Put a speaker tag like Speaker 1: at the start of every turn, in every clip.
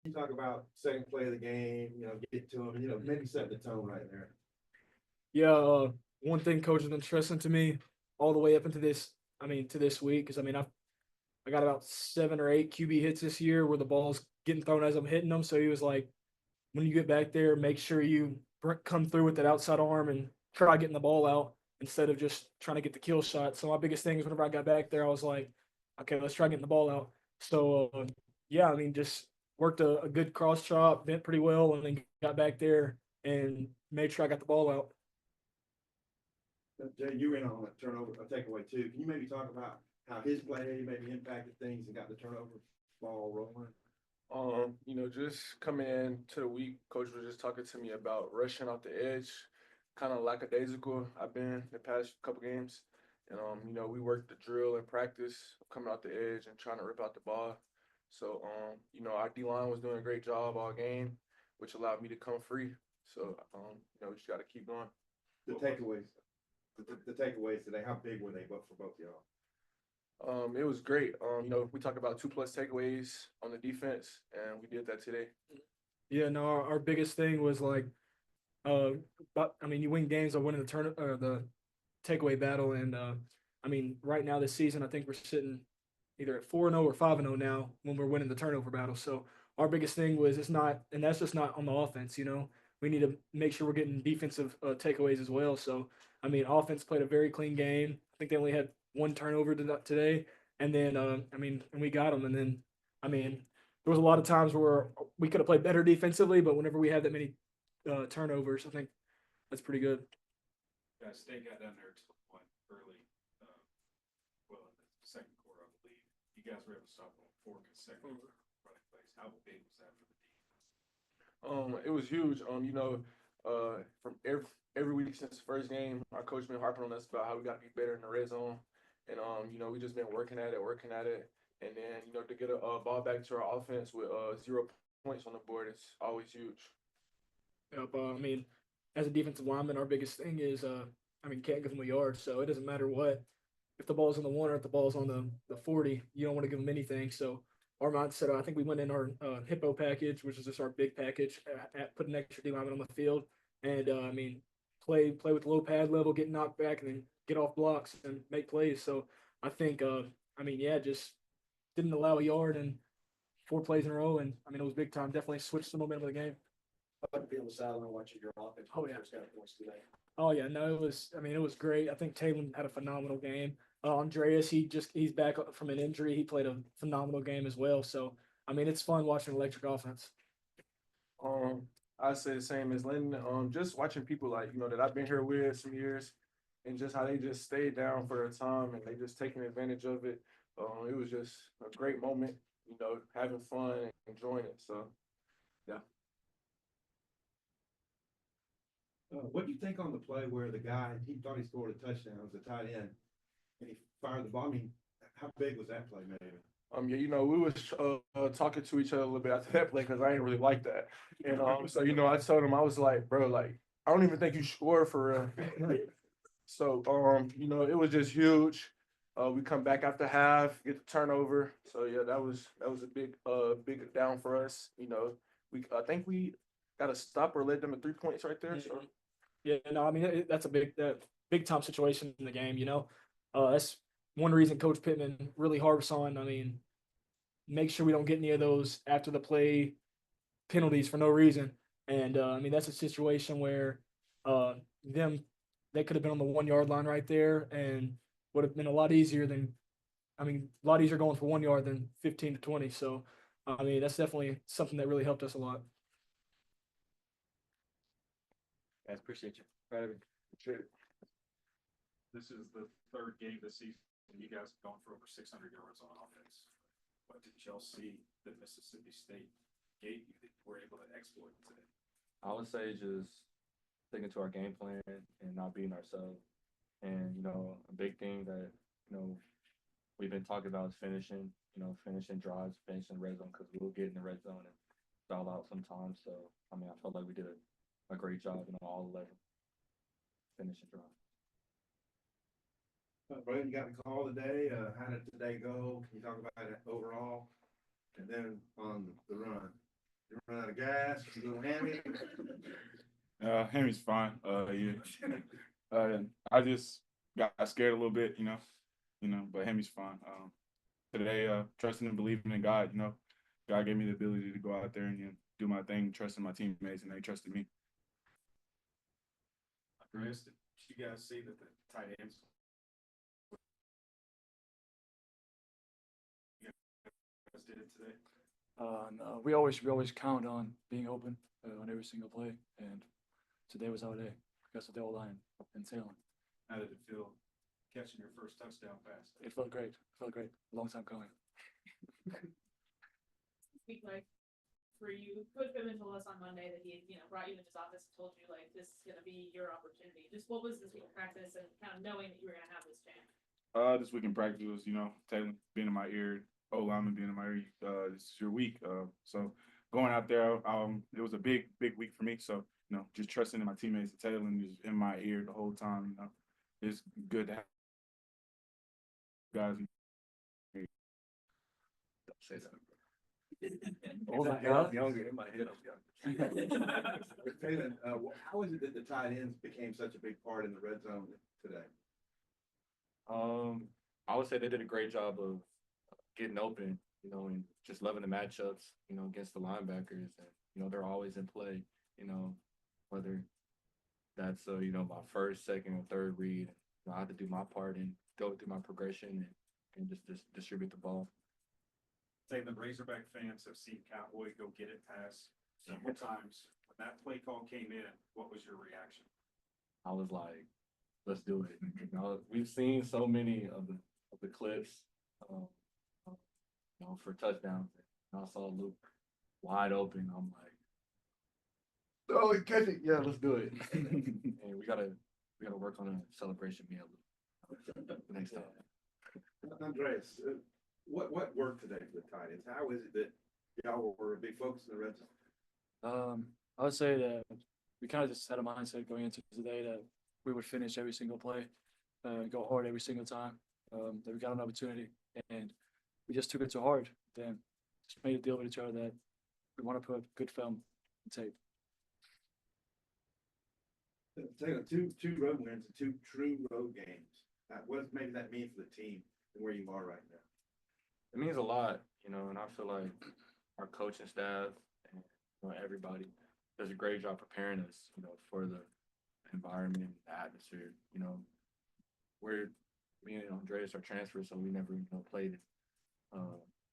Speaker 1: You talk about second play of the game, get to them, maybe set the tone right there.
Speaker 2: Yeah, one thing coach has been stressing to me all the way up into this, to this week, because I got about 7 or 8 QB hits this year where the ball's getting thrown as I'm hitting them. So he was like, when you get back there, make sure you come through with that outside arm and try getting the ball out instead of just trying to get the kill shot. So my biggest thing is whenever I got back there, I was like, okay, let's try getting the ball out. So yeah, just worked a good cross chop, bent pretty well, and then got back there and made sure I got the ball out.
Speaker 1: Jay, you were in on a turnover, a takeaway too. Can you maybe talk about how his play maybe impacted things and got the turnover ball rolling?
Speaker 3: Just coming into the week, coach was just talking to me about rushing off the edge, kind of lackadaisical. I've been the past couple games, and we worked the drill and practice coming out the edge and trying to rip out the ball. So our D line was doing a great job all game, which allowed me to come free. So we just got to keep going.
Speaker 1: The takeaways, the takeaways today, how big were they both for both y'all?
Speaker 3: It was great. We talked about 2+ takeaways on the defense, and we did that today.
Speaker 2: Yeah, no, our biggest thing was like, uh, but you win games by winning the or the takeaway battle, and right now this season, I think we're sitting either at 4-0 or 5-0 now when we're winning the turnover battle. So our biggest thing was it's not, and that's just not on the offense. We need to make sure we're getting defensive takeaways as well. So offense played a very clean game. I think they only had one turnover today, and then and we got them. And then there was a lot of times where we could have played better defensively, but whenever we had that many turnovers, I think that's pretty good.
Speaker 4: Yeah, State got down there to the point early, well, in the second quarter, I believe. You guys were able to stop on 4 consecutive running plays. How big was that for the defense?
Speaker 3: It was huge. From every week since the first game, our coach been harping on us about how we got to be better in the red zone, and we just been working at it, and then to get a ball back to our offense with 0 points on the board is always huge.
Speaker 2: Yep, as a defensive lineman, our biggest thing is, can't give them a yard. So it doesn't matter what. If the ball's on the 1 or if the ball's on the 40, you don't want to give them anything. So our mindset, I think we went in our hippo package, which is just our big package, put an extra D lineman on the field, and play with low pad level, get knocked back, and then get off blocks and make plays. So I think, just didn't allow a yard and 4 plays in a row, and it was big time. Definitely switched the momentum of the game.
Speaker 1: How about to be on the sideline watching your offense?
Speaker 2: Oh, yeah.
Speaker 1: First got points today.
Speaker 2: Oh yeah, no, it was. It was great. I think Taylor had a phenomenal game. Andreas, he's back from an injury. He played a phenomenal game as well. So it's fun watching electric offense.
Speaker 3: Um, I say the same as Landon. Just watching people like that I've been here with some years, and just how they just stayed down for their time and they just taking advantage of it. It was just a great moment. Having fun and enjoying it. So yeah.
Speaker 1: What do you think on the play where the guy, he thought he scored a touchdown, it was a tight end, and he fired the ball? How big was that play, maybe?
Speaker 3: Yeah, we was talking to each other a little bit after that play because I ain't really like that. And so I told him I was like, bro, like I don't even think you scored for real. So it was just huge. We come back after half, get the turnover. So yeah, that was a big down for us. We I think we got a stop or led them at 3 points right there. So
Speaker 2: Yeah, no, that's a big time situation in the game. That's one reason Coach Pittman really harps on. Make sure we don't get any of those after the play penalties for no reason. And that's a situation where uh, them they could have been on the 1 yard line right there and would have been a lot easier than a lot easier going for 1 yard than 15 to 20. So that's definitely something that really helped us a lot.
Speaker 5: Guys, appreciate you. Right.
Speaker 3: shit.
Speaker 4: This is the third game this season. You guys have gone for over 600 yards on offense. What did y'all see that Mississippi State gave you that you were able to exploit today?
Speaker 5: I would say just sticking to our game plan and not beating ourselves. And, a big thing that, you know, we've been talking about is finishing drives, finishing red zone because we'll get in the red zone and stall out sometimes. So, I felt like we did a great job in all 11 finishing drives.
Speaker 1: Brandon, you got the call today. How did today go? Can you talk about it overall? And then on the run. You run out of gas, you little hammy?
Speaker 6: Henry's fine. Yeah. I just got scared a little bit, but Henry's fine. Today, trusting and believing in God, God gave me the ability to go out there and do my thing, trusting my teammates, and they trusted me.
Speaker 4: Andreas, did you guys see that the tight ends? You guys did it today?
Speaker 7: No, we always count on being open on every single play, and today was our day because of the O-line and Salem.
Speaker 4: How did it feel catching your first touchdown pass?
Speaker 7: It felt great. Long time coming.
Speaker 8: Speak like for you, Coach Pittman told us on Monday that he, brought you into his office and told you like this is gonna be your opportunity. Just what was this week of practice and kind of knowing that you were gonna have this chance?
Speaker 6: This week in practice was, Taylor being in my ear, lineman being in my ear. This is your week. So going out there, it was a big week for me. So, just trusting in my teammates and Taylor and just in my ear the whole time, it's good to have guys.
Speaker 5: Don't say that.
Speaker 7: Oh my
Speaker 5: I'm
Speaker 7: God.
Speaker 5: younger. In my head, I'm younger.
Speaker 1: Taylor, how is it that the tight ends became such a big part in the red zone today?
Speaker 5: I would say they did a great job of getting open, and just loving the matchups, against the linebackers. And, they're always in play, whether that's, my first, second, or third read. I have to do my part and go through my progression and just distribute the ball.
Speaker 4: Say the Razorback fans have seen Cowboy go get it pass several times. When that play call came in, what was your reaction?
Speaker 5: I was like, let's do it. We've seen so many of the clips, for touchdowns. And I saw Luke wide open. I'm like, oh, catch it! Yeah, let's do it. And we gotta work on a celebration meal next time.
Speaker 1: Andreas, what worked today for the tight ends? How is it that y'all were a big focus in the red zone?
Speaker 7: I would say that we kind of just had a mindset going into today that we would finish every single play, go hard every single time. That we got an opportunity, and we just took it too hard. Then just made a deal with each other that we want to put good film and tape.
Speaker 1: Taylor, two road wins and two true road games. What does maybe that mean for the team and where you are right now?
Speaker 5: It means a lot, and I feel like our coaching staff and everybody does a great job preparing us, for the environment, the atmosphere. Me and Andreas are transfers, so we never, played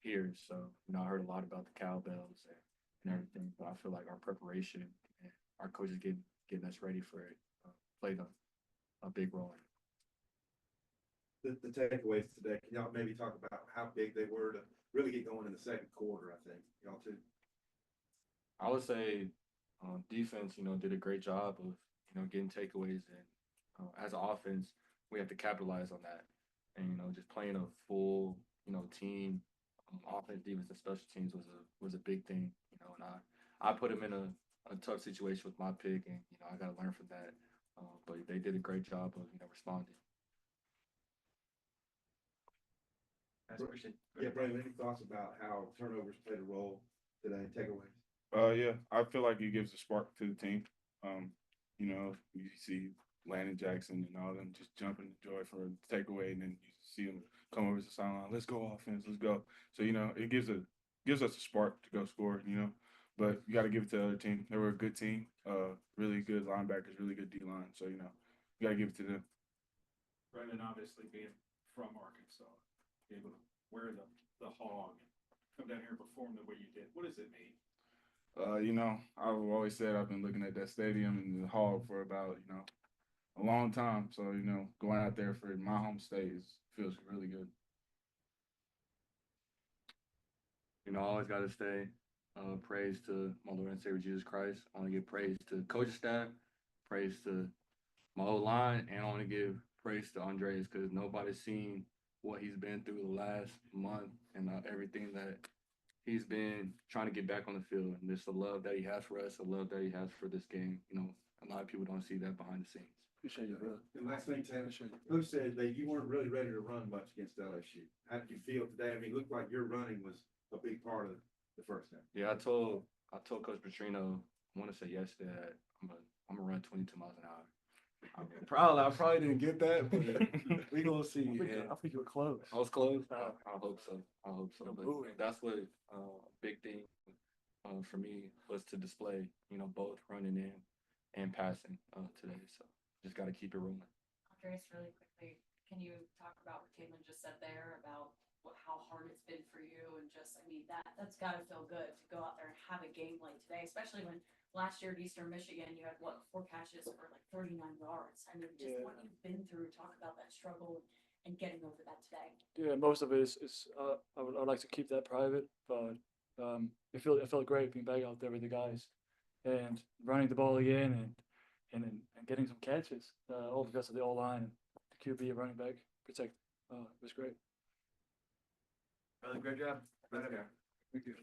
Speaker 5: here. So, I heard a lot about the cowbells and everything, but I feel like our preparation and our coaches getting us ready for it played a big role in it.
Speaker 1: The takeaways today, can y'all maybe talk about how big they were to really get going in the second quarter, I think, y'all too?
Speaker 5: I would say defense, did a great job of, getting takeaways. And as an offense, we have to capitalize on that. And, just playing a full, team, offense, defense, and special teams was a big thing, and I put them in a tough situation with my pick, and, I got to learn from that. But they did a great job of, responding.
Speaker 1: Yeah, Brandon, any thoughts about how turnovers played a role today, takeaways?
Speaker 6: Yeah, I feel like it gives a spark to the team. You see Landon Jackson and all them just jumping the joy for a takeaway, and then you see them come over to the sideline. Let's go offense, let's go. So it gives us a spark to go score. But you got to give it to the other team. They were a good team, really good linebackers, really good D line. So you got to give it to them.
Speaker 4: Brendan, obviously being from Arkansas, be able to wear the hog, come down here and perform the way you did. What does it mean?
Speaker 6: I've always said I've been looking at that stadium and the hog for about, a long time. So, going out there for my home state feels really good.
Speaker 5: I always got to say praise to my Lord and Savior Jesus Christ. I want to give praise to coaching staff, praise to my whole line, and I want to give praise to Andreas because nobody's seen what he's been through the last month and everything that he's been trying to get back on the field. And just the love that he has for us, the love that he has for this game. A lot of people don't see that behind the scenes.
Speaker 7: Appreciate you, brother.
Speaker 1: And last thing, Taylor, Coach said that you weren't really ready to run much against LSU. How did you feel today? I mean, it looked like your running was a big part of the first half.
Speaker 5: Yeah, I told I told Coach Petrino, I want to say yesterday that I'm gonna run 22 miles an hour.
Speaker 3: I probably didn't get that, but we gonna see. Yeah.
Speaker 7: I think you were close.
Speaker 5: I was close. I hope so. I hope so.
Speaker 7: You're
Speaker 5: But
Speaker 7: moving.
Speaker 5: that's what big thing for me was to display, both running in and passing today. So just got to keep it rolling.
Speaker 9: Andres, really quickly, can you talk about what Caitlin just said there about how hard it's been for you and just, I mean, that's gotta feel good to go out there and have a game like today, especially when last year at Eastern Michigan, you had 4 catches for like 39 yards. I mean, just what you've been through, talk about that struggle and getting over that today.
Speaker 7: Yeah, most of it is I'd like to keep that private, but it felt great being back out there with the guys and running the ball again and getting some catches, all because of the O line and the QB and running back protect. It was great.
Speaker 1: Really great job.
Speaker 7: Thank you.